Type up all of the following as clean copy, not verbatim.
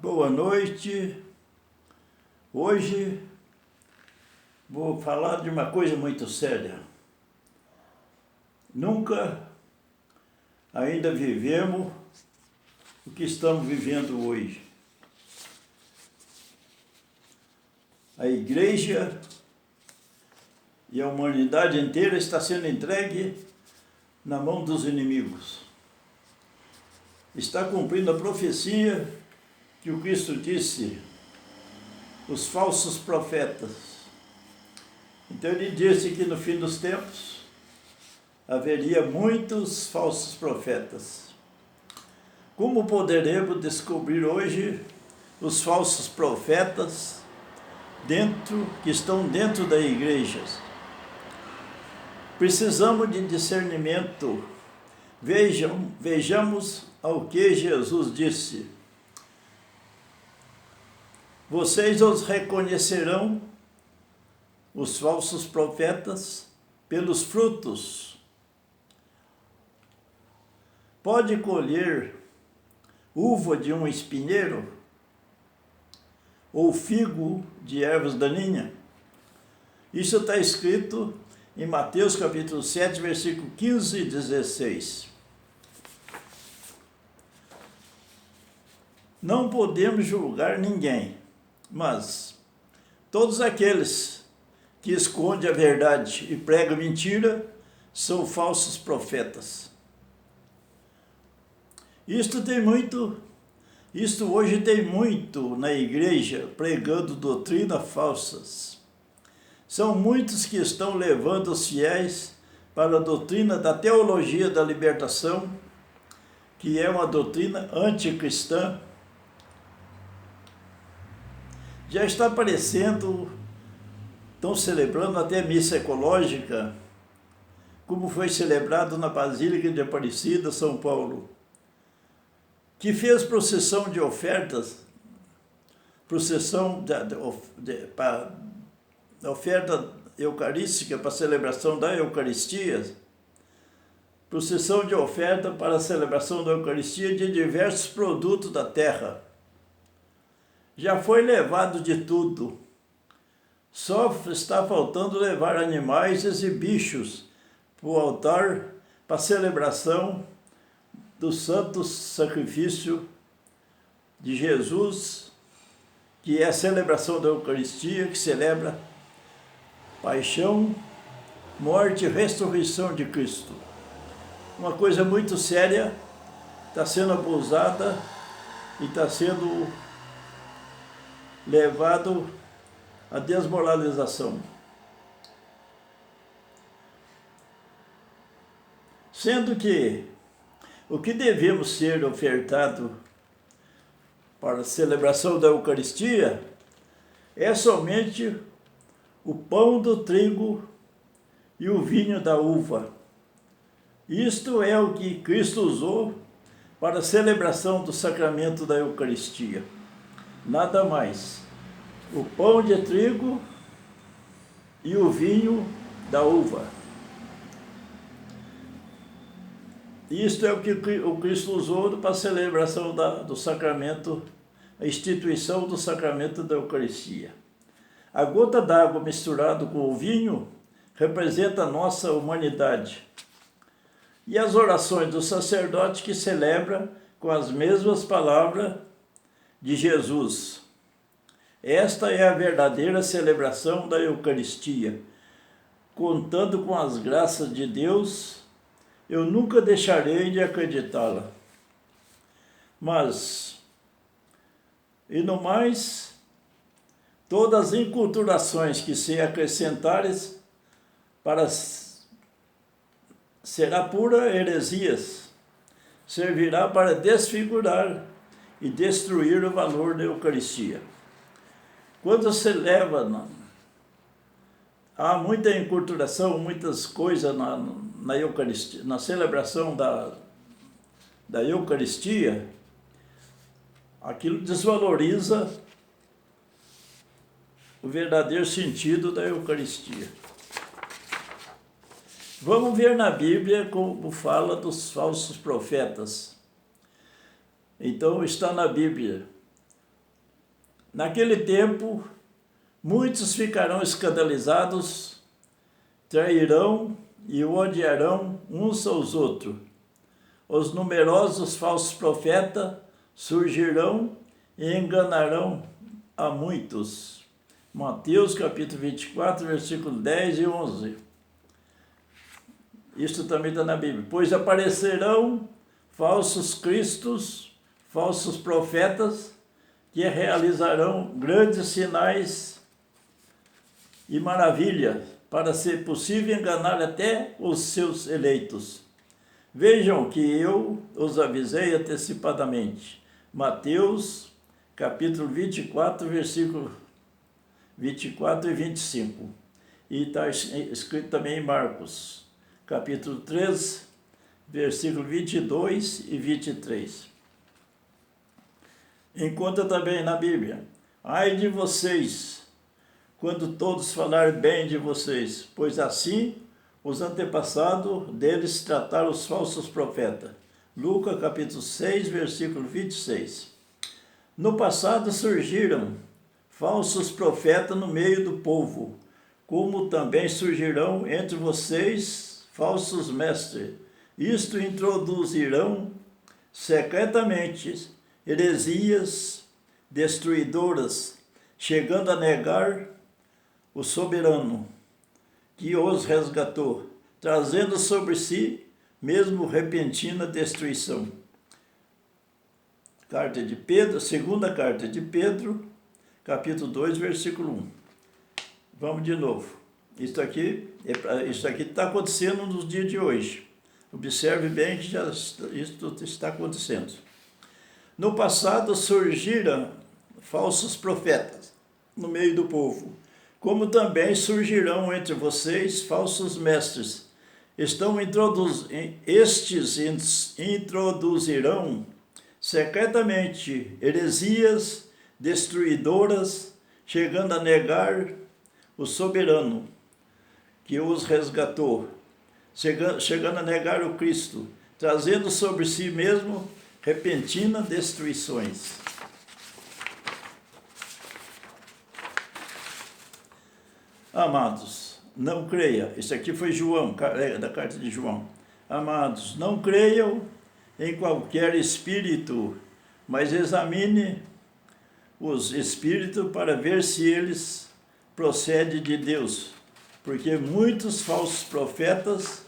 Boa noite. Hoje vou falar de uma coisa muito séria. Nunca ainda vivemos o que estamos vivendo hoje. A igreja e a humanidade inteira está sendo entregue na mão dos inimigos. Está cumprindo a profecia que o Cristo disse, os falsos profetas. Então ele disse que no fim dos tempos haveria muitos falsos profetas. Como poderemos descobrir hoje os falsos profetas que estão dentro da igreja? Precisamos de discernimento. Vejamos ao que Jesus disse. Vocês os reconhecerão, os falsos profetas, pelos frutos. Pode colher uva de um espinheiro ou figo de ervas daninhas? Isso está escrito em Mateus capítulo 7, versículo 15 e 16. Não podemos julgar ninguém, mas todos aqueles que escondem a verdade e pregam mentira são falsos profetas. Isto hoje tem muito na igreja pregando doutrinas falsas. São muitos que estão levando os fiéis para a doutrina da teologia da libertação, que é uma doutrina anticristã. Já está aparecendo, estão celebrando até missa ecológica, como foi celebrado na Basílica de Aparecida, São Paulo, que fez procissão de ofertas, procissão para oferta eucarística para a celebração da Eucaristia, procissão de oferta para a celebração da Eucaristia de diversos produtos da terra. Já foi levado de tudo. Só está faltando levar animais e bichos para o altar para a celebração do santo sacrifício de Jesus, que é a celebração da Eucaristia, que celebra paixão, morte e ressurreição de Cristo. Uma coisa muito séria, está sendo abusada e está sendo levado à desmoralização. Sendo que o que devemos ser ofertado para a celebração da Eucaristia é somente o pão do trigo e o vinho da uva. Isto é o que Cristo usou para a celebração do sacramento da Eucaristia. Nada mais. O pão de trigo e o vinho da uva. Isto é o que o Cristo usou para a celebração do sacramento, a instituição do sacramento da Eucaristia. A gota d'água misturada com o vinho representa a nossa humanidade. E as orações do sacerdote que celebra com as mesmas palavras de Jesus. Esta é a verdadeira celebração da Eucaristia. Contando com as graças de Deus, eu nunca deixarei de acreditá-la. Mas, e no mais, todas as enculturações que se acrescentarem será pura heresias, servirá para desfigurar e destruir o valor da Eucaristia. Quando se leva, há muita enculturação, muitas coisas na Eucaristia, na celebração da Eucaristia, aquilo desvaloriza o verdadeiro sentido da Eucaristia. Vamos ver na Bíblia como fala dos falsos profetas. Então está na Bíblia, Naquele tempo, muitos ficarão escandalizados, trairão e odiarão uns aos outros. Os numerosos falsos profetas surgirão e enganarão a muitos. Mateus capítulo 24, versículo 10 e 11. Isto também está na Bíblia. Pois aparecerão falsos cristos, falsos profetas, que realizarão grandes sinais e maravilhas, para ser possível enganar até os seus eleitos. Vejam que eu os avisei antecipadamente. Mateus capítulo 24, versículo 24 e 25. E está escrito também em Marcos, capítulo 13, versículo 22 e 23. Encontra também na Bíblia: ai de vocês, quando todos falarem bem de vocês, pois assim os antepassados deles trataram os falsos profetas. Lucas capítulo 6, versículo 26. No passado surgiram falsos profetas no meio do povo, como também surgirão entre vocês falsos mestres. Isto introduzirão secretamente heresias destruidoras, chegando a negar o soberano que os resgatou, trazendo sobre si mesmo repentina destruição. Carta de Pedro, segunda carta de Pedro, capítulo 2, versículo 1. Vamos de novo. Isso aqui está acontecendo nos dias de hoje. Observe bem que isso está acontecendo. No passado surgiram falsos profetas no meio do povo, como também surgirão entre vocês falsos mestres. Estes introduzirão secretamente heresias destruidoras, chegando a negar o soberano que os resgatou, chegando a negar o Cristo, trazendo sobre si mesmo repentinas destruições. Amados, não creia. Isso aqui foi João, da carta de João. Amados, não creiam em qualquer espírito, mas examine os espíritos para ver se eles procedem de Deus, porque muitos falsos profetas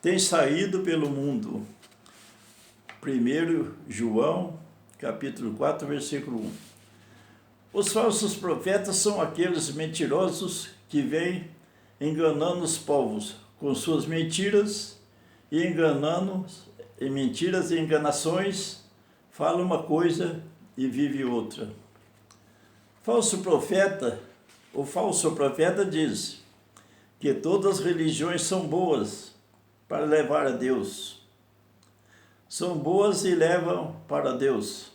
têm saído pelo mundo. 1 João, capítulo 4, versículo 1. Os falsos profetas são aqueles mentirosos que vêm enganando os povos com suas mentiras e mentiras e enganações, fala uma coisa e vive outra. O falso profeta diz que todas as religiões são boas para levar a Deus. São boas e levam para Deus.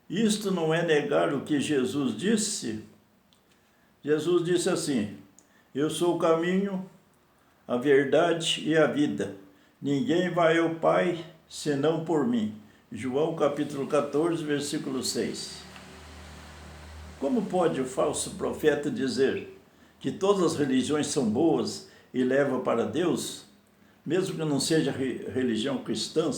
Isto não é negar o que Jesus disse? Jesus disse assim: eu sou o caminho, a verdade e a vida. Ninguém vai ao Pai senão por mim. João capítulo 14, versículo 6. Como pode o falso profeta dizer que todas as religiões são boas e levam para Deus, mesmo que não seja religião cristã?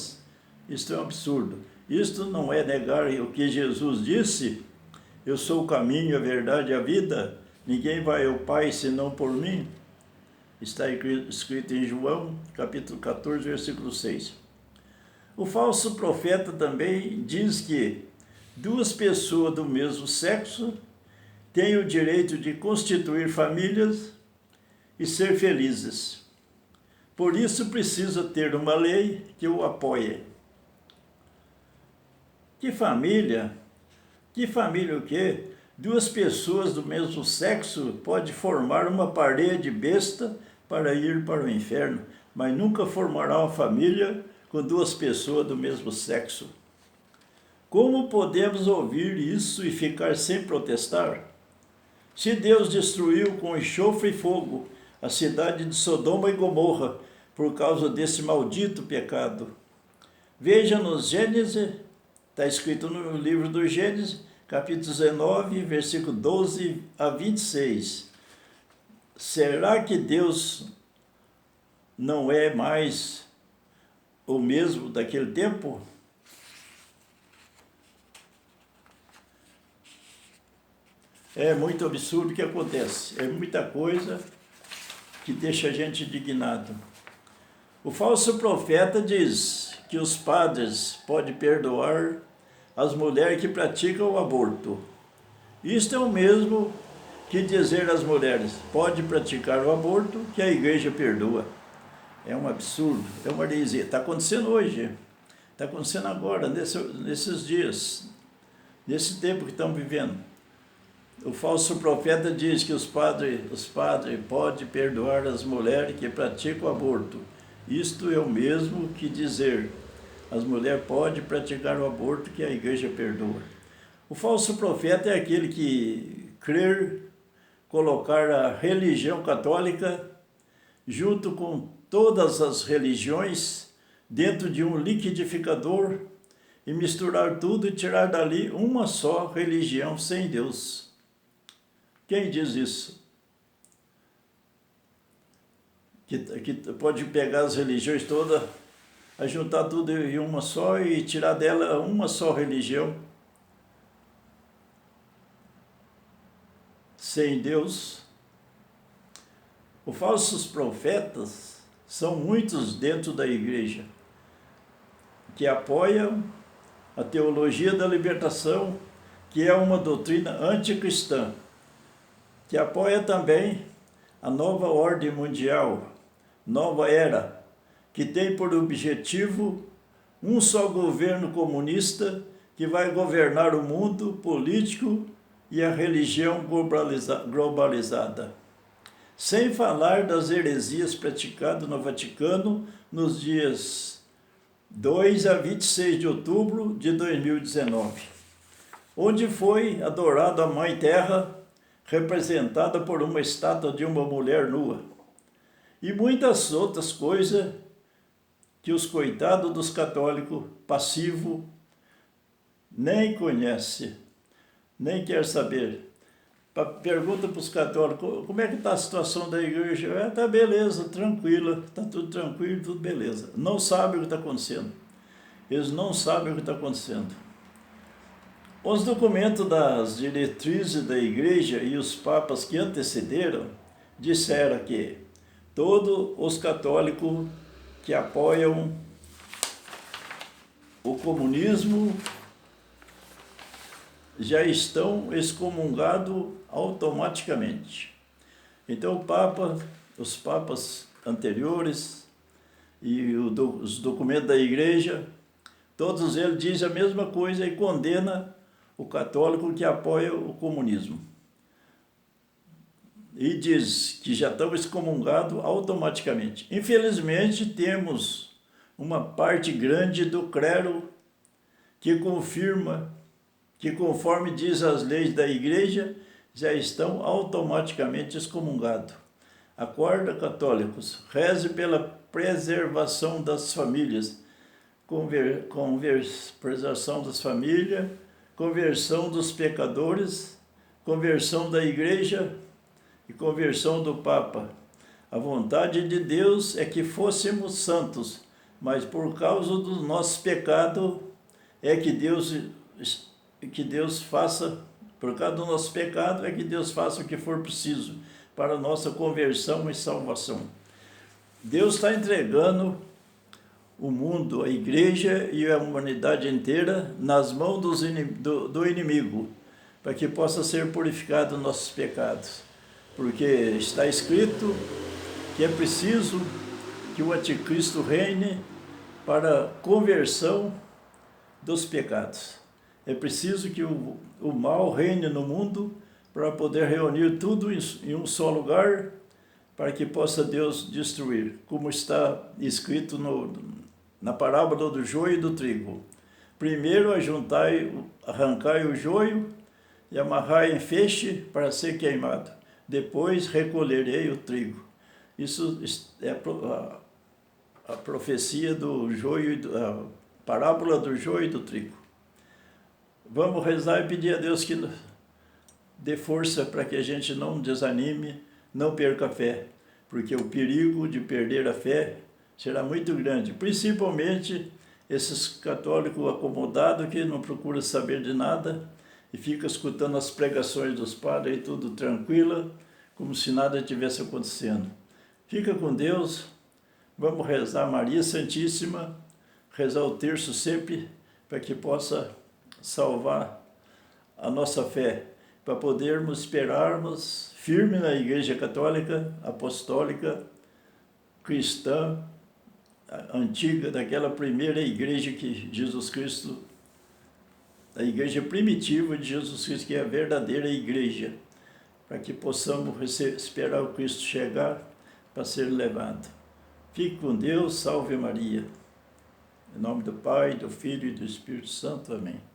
Isto é um absurdo. Isto não é negar o que Jesus disse: eu sou o caminho, a verdade e a vida. Ninguém vai ao Pai senão por mim. Está escrito em João, capítulo 14, versículo 6. O falso profeta também diz que duas pessoas do mesmo sexo têm o direito de constituir famílias e ser felizes. Por isso precisa ter uma lei que o apoie. Que família? Que família o quê? Duas pessoas do mesmo sexo podem formar uma parede besta para ir para o inferno, mas nunca formará uma família com duas pessoas do mesmo sexo. Como podemos ouvir isso e ficar sem protestar? Se Deus destruiu com enxofre e fogo a cidade de Sodoma e Gomorra por causa desse maldito pecado. Veja no Gênesis, está escrito no livro do Gênesis, capítulo 19, versículo 12 a 26. Será que Deus não é mais o mesmo daquele tempo? É muito absurdo o que acontece. É muita coisa que deixa a gente indignado. O falso profeta diz que os padres podem perdoar as mulheres que praticam o aborto. Isto é o mesmo que dizer às mulheres, pode praticar o aborto, que a igreja perdoa. É um absurdo, é uma heresia. Está acontecendo hoje, está acontecendo agora, nesses dias, nesse tempo que estamos vivendo. O falso profeta diz que os padres podem perdoar as mulheres que praticam o aborto. Isto é o mesmo que dizer, as mulheres podem praticar o aborto, que a igreja perdoa. O falso profeta é aquele que crer colocar a religião católica junto com todas as religiões dentro de um liquidificador e misturar tudo e tirar dali uma só religião sem Deus. Quem diz isso? Que pode pegar as religiões todas, juntar tudo em uma só e tirar dela uma só religião sem Deus. Os falsos profetas são muitos dentro da igreja que apoiam a teologia da libertação, que é uma doutrina anticristã, que apoia também a nova ordem mundial, nova era, que tem por objetivo um só governo comunista que vai governar o mundo político e a religião globalizada. Sem falar das heresias praticadas no Vaticano nos dias 2 a 26 de outubro de 2019, onde foi adorada a Mãe Terra, representada por uma estátua de uma mulher nua, e muitas outras coisas que os coitados dos católicos passivos nem conhecem, nem quer saber. Pergunta para os católicos, como é que está a situação da igreja? Está beleza, tranquila, está tudo tranquilo, tudo beleza. Não sabem o que está acontecendo. Eles não sabem o que está acontecendo. Os documentos das diretrizes da igreja e os papas que antecederam disseram que todos os católicos que apoiam o comunismo já estão excomungados automaticamente. Então os papas anteriores e os documentos da igreja, todos eles dizem a mesma coisa e condenam o católico que apoia o comunismo. E diz que já estão excomungados automaticamente. Infelizmente, temos uma parte grande do clero que confirma que, conforme diz as leis da igreja, já estão automaticamente excomungados. Acorda, católicos, reze pela preservação das famílias, preservação das famílias, conversão dos pecadores, conversão da igreja e conversão do Papa. A vontade de Deus é que fôssemos santos, mas por causa do nosso pecado é que Deus faça, por causa do nosso pecado é que Deus faça o que for preciso para a nossa conversão e salvação. Deus está entregando o mundo, a igreja e a humanidade inteira nas mãos do inimigo, para que possa ser purificado nossos pecados. Porque está escrito que é preciso que o anticristo reine para a conversão dos pecados. É preciso que o mal reine no mundo para poder reunir tudo em um só lugar, para que possa Deus destruir, como está escrito na parábola do joio e do trigo. Primeiro arrancai o joio e amarrai em feixe para ser queimado. Depois recolherei o trigo. Isso é a profecia do joio, a parábola do joio e do trigo. Vamos rezar e pedir a Deus que dê força para que a gente não desanime, não perca a fé, porque o perigo de perder a fé será muito grande, principalmente esses católicos acomodados que não procuram saber de nada e ficam escutando as pregações dos padres e tudo tranquila, como se nada tivesse acontecendo. Fica com Deus, vamos rezar Maria Santíssima, rezar o terço sempre para que possa salvar a nossa fé, para podermos esperarmos firme na Igreja Católica, Apostólica, Cristã, antiga, daquela primeira igreja que Jesus Cristo, a igreja primitiva de Jesus Cristo, que é a verdadeira igreja, para que possamos esperar o Cristo chegar para ser levado. Fique com Deus, salve Maria. Em nome do Pai, do Filho e do Espírito Santo. Amém.